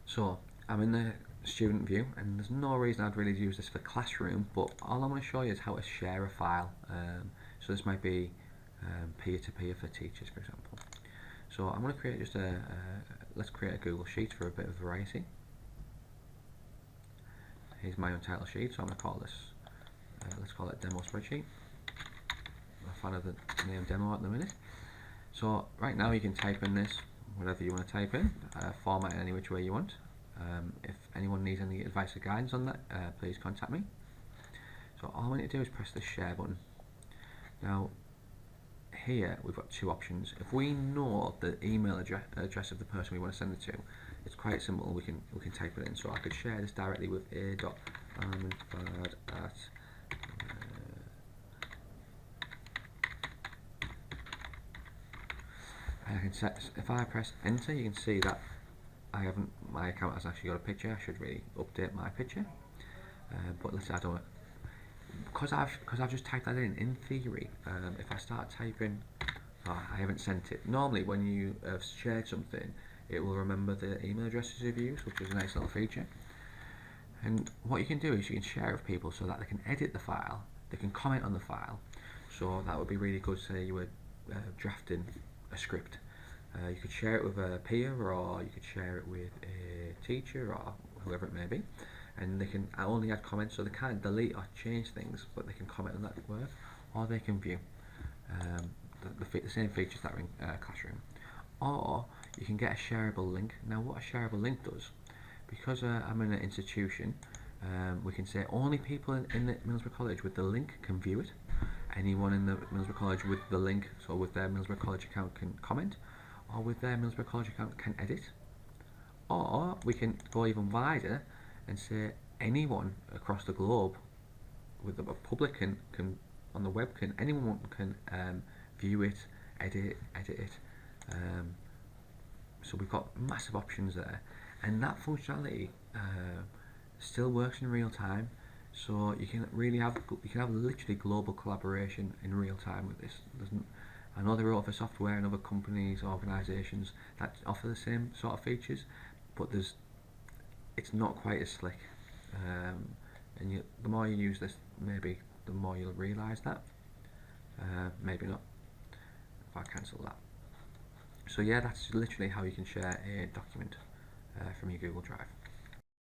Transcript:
So I'm in the student view, and there's no reason I'd really use this for classroom, but all I want to show you is how to share a file. So this might be peer-to-peer for teachers, for example. So I'm going to create just let's create a Google Sheet for a bit of variety. Here's my untitled sheet, so I'm going to call this, let's call it Demo Spreadsheet. I'm a fan of the name Demo at the minute. So right now you can type in this, whatever you want to type in, format it any which way you want. If anyone needs any advice or guidance on that, please contact me. So all we need to do is press the share button. Now here we've got two options. If we know the email address of the person we want to send it to, it's quite simple. We can type it in. So I could share this directly with a.armanfard at I can set. If I press enter, you can see that my account has actually got a picture. I should really update my picture, but let's say I don't. Because I've just typed that in theory, if I start typing, I haven't sent it. Normally when you have shared something, it will remember the email addresses you've used, which is a nice little feature. And what you can do is you can share it with people so that they can edit the file, they can comment on the file. So that would be really good. Say you were drafting a script, you could share it with a peer, or you could share it with a teacher, or whoever it may be, and they can only add comments, so they can't delete or change things, but they can comment on that work, or they can view the same features that are in Classroom. Or you can get a shareable link. Now what a shareable link does, because I'm in an institution, we can say only people in the Middlesbrough College with the link can view it. Anyone in the Middlesbrough College with the link, so with their Middlesbrough College account, can comment, or with their Middlesbrough College account can edit. Or we can go even wider and say anyone across the globe with the public can on the web anyone can view it, edit it. So we've got massive options there, and that functionality still works in real time. So you can have literally global collaboration in real time with this. I know there are other software and other companies, organisations that offer the same sort of features, but it's not quite as slick. And the more you use this, maybe the more you'll realise that. Maybe not. If I cancel that. So yeah, that's literally how you can share a document from your Google Drive.